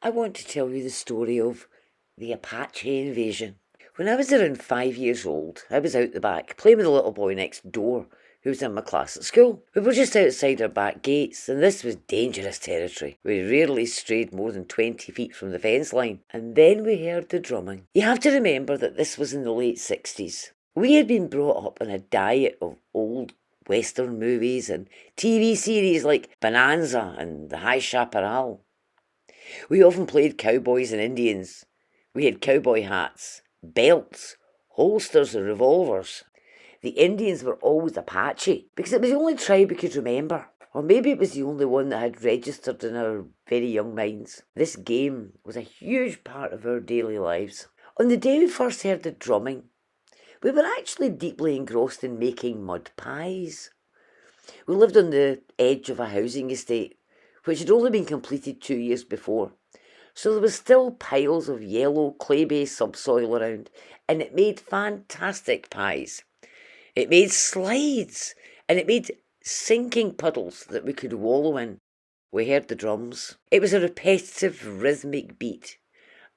I want to tell you the story of the Apache invasion. When I was around 5 years old, I was out the back playing with a little boy next door who was in my class at school. We were just outside our back gates, and this was dangerous territory. We rarely strayed more than 20 feet from the fence line, and then we heard the drumming. You have to remember that this was in the late 60s. We had been brought up on a diet of old Western movies and TV series like Bonanza and The High Chaparral. We often played cowboys and Indians. We had cowboy hats, belts, holsters and revolvers. The Indians were always Apache because it was the only tribe we could remember. Or maybe it was the only one that had registered in our very young minds. This game was a huge part of our daily lives. On the day we first heard the drumming, we were actually deeply engrossed in making mud pies. We lived on the edge of a housing estate, which had only been completed 2 years before. So there was still piles of yellow clay-based subsoil around, and it made fantastic pies. It made slides, and it made sinking puddles that we could wallow in. We heard the drums. It was a repetitive rhythmic beat.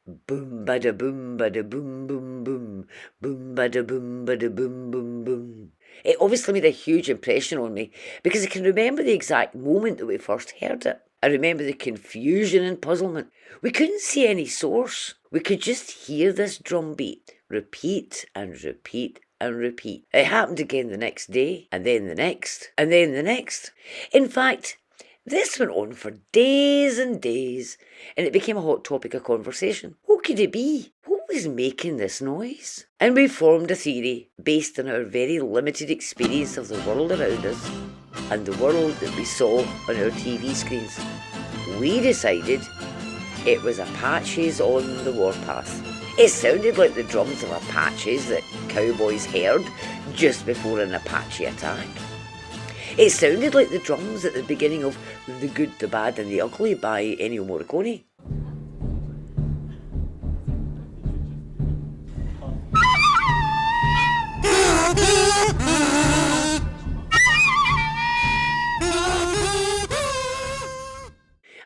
Boom bada boom bada boom boom boom. Boom bada boom bada boom boom boom. It obviously made a huge impression on me because I can remember the exact moment that we first heard it. I remember the confusion and puzzlement. We couldn't see any source. We could just hear this drum beat, repeat and repeat and repeat. It happened again the next day, and then the next, and then the next. In fact, this went on for days and days, and it became a hot topic of conversation. What could it be? What was making this noise? And we formed a theory based on our very limited experience of the world around us and the world that we saw on our TV screens. We decided it was Apaches on the warpath. It sounded like the drums of Apaches that cowboys heard just before an Apache attack. It sounded like the drums at the beginning of The Good, the Bad and the Ugly by Ennio Morricone.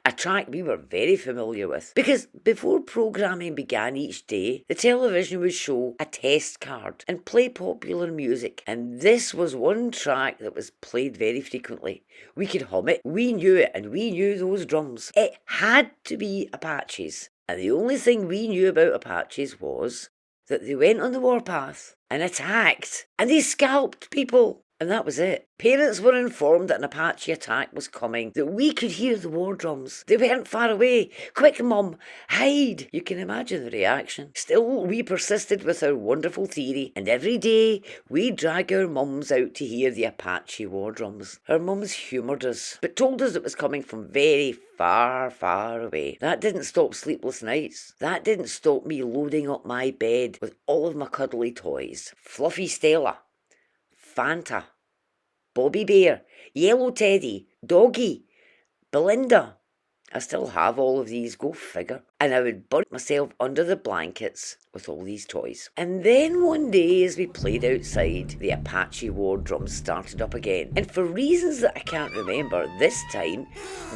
A track we were very familiar with, because before programming began each day, the television would show a test card and play popular music, and this was one track that was played very frequently. We could hum it, we knew it, and we knew those drums. It had to be Apaches, and the only thing we knew about Apaches was that they went on the warpath and attacked, and they scalped people. And that was it. Parents were informed that an Apache attack was coming, that we could hear the war drums. They weren't far away. Quick, Mum, hide! You can imagine the reaction. Still, we persisted with our wonderful theory, and every day we'd drag our mums out to hear the Apache war drums. Our mums humoured us, but told us it was coming from very far, far away. That didn't stop sleepless nights. That didn't stop me loading up my bed with all of my cuddly toys. Fluffy Stella, Fanta, Bobby Bear, Yellow Teddy, Doggy, Belinda. I still have all of these, go figure. And I would bury myself under the blankets with all these toys. And then one day as we played outside, the Apache War drums started up again. And for reasons that I can't remember, this time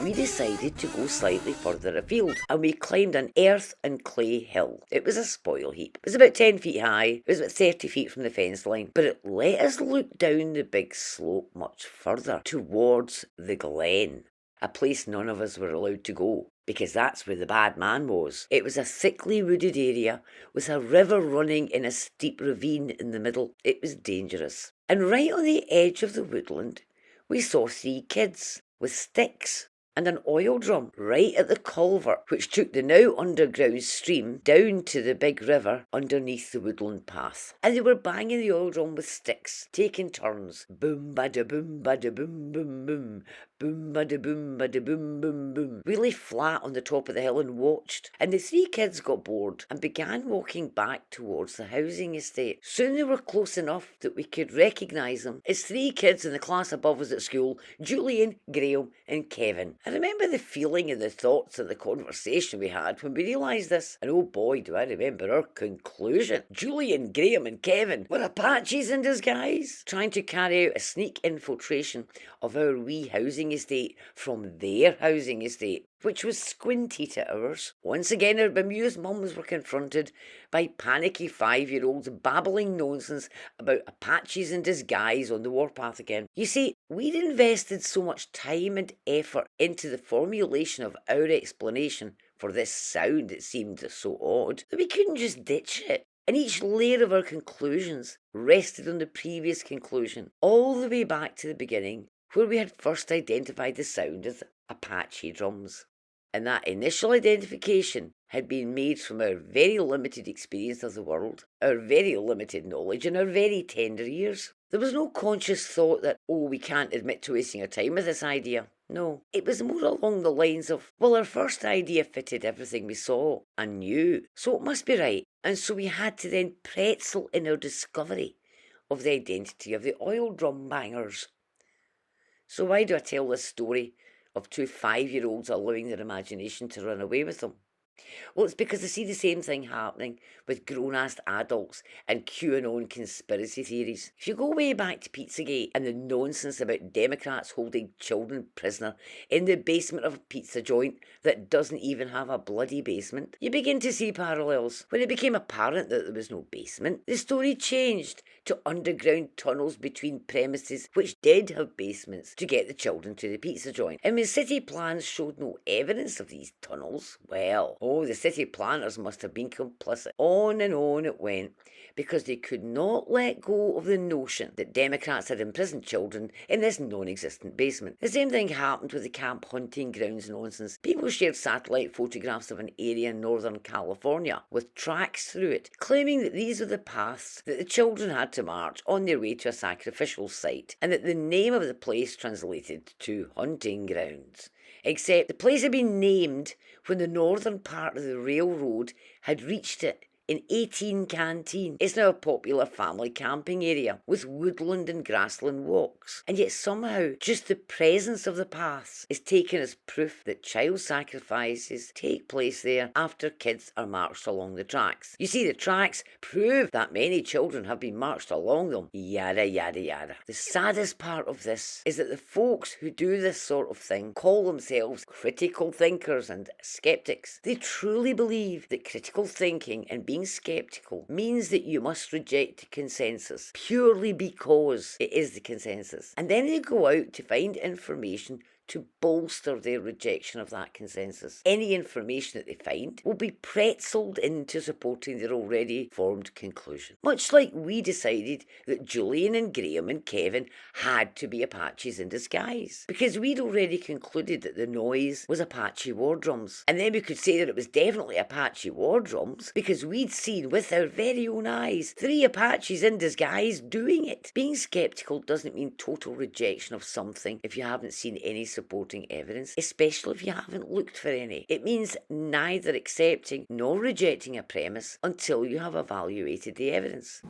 we decided to go slightly further afield. And we climbed an earth and clay hill. It was a spoil heap. It was about 10 feet high. It was about 30 feet from the fence line. But it let us look down the big slope much further towards the glen. A place none of us were allowed to go, because that's where the bad man was. It was a thickly wooded area with a river running in a steep ravine in the middle. It was dangerous. And right on the edge of the woodland, we saw 3 kids with sticks and an oil drum right at the culvert, which took the now underground stream down to the big river underneath the woodland path. And they were banging the oil drum with sticks, taking turns. Boom bada boom bada boom boom boom. Boom bada boom bada boom boom boom. We lay flat on the top of the hill and watched, and the 3 kids got bored and began walking back towards the housing estate. Soon they were close enough that we could recognise them as 3 kids in the class above us at school, Julian, Graham and Kevin. I remember the feeling and the thoughts and the conversation we had when we realised this, and oh boy do I remember our conclusion. Julian, Graham and Kevin were Apaches in disguise, trying to carry out a sneak infiltration of our wee housing estate from their housing estate, which was squinty to ours. Once again, our bemused mums were confronted by panicky 5-year-olds babbling nonsense about Apaches in disguise on the warpath again. You see, we'd invested so much time and effort into the formulation of our explanation for this sound that seemed so odd that we couldn't just ditch it. And each layer of our conclusions rested on the previous conclusion, all the way back to the beginning, where we had first identified the sound as Apache drums. And that initial identification had been made from our very limited experience of the world, our very limited knowledge, and our very tender years. There was no conscious thought that, we can't admit to wasting our time with this idea. No, it was more along the lines of, well, our first idea fitted everything we saw and knew, so it must be right. And so we had to then pretzel in our discovery of the identity of the oil drum bangers. So why do I tell this story of 2 5-year-olds allowing their imagination to run away with them? Well, it's because I see the same thing happening with grown-ass adults and QAnon conspiracy theories. If you go way back to Pizzagate and the nonsense about Democrats holding children prisoner in the basement of a pizza joint that doesn't even have a bloody basement, you begin to see parallels. When it became apparent that there was no basement, the story changed to underground tunnels between premises which did have basements to get the children to the pizza joint. And when city plans showed no evidence of these tunnels, well, the city planners must have been complicit. On and on it went, because they could not let go of the notion that Democrats had imprisoned children in this non-existent basement. The same thing happened with the camp hunting grounds nonsense. People shared satellite photographs of an area in Northern California with tracks through it, claiming that these were the paths that the children had to march on their way to a sacrificial site, and that the name of the place translated to hunting grounds. Except the place had been named when the northern part of the railroad had reached it in 1814. It's now a popular family camping area with woodland and grassland walks. And yet somehow just the presence of the paths is taken as proof that child sacrifices take place there after kids are marched along the tracks. You see, the tracks prove that many children have been marched along them. Yada, yada, yada. The saddest part of this is that the folks who do this sort of thing call themselves critical thinkers and skeptics. They truly believe that critical thinking and being skeptical means that you must reject the consensus purely because it is the consensus. And then they go out to find information to bolster their rejection of that consensus. Any information that they find will be pretzeled into supporting their already formed conclusion. Much like we decided that Julian and Graham and Kevin had to be Apaches in disguise, because we'd already concluded that the noise was Apache War drums. And then we could say that it was definitely Apache War drums because we'd seen with our very own eyes 3 Apaches in disguise doing it. Being skeptical doesn't mean total rejection of something if you haven't seen any supporting evidence, especially if you haven't looked for any. It means neither accepting nor rejecting a premise until you have evaluated the evidence.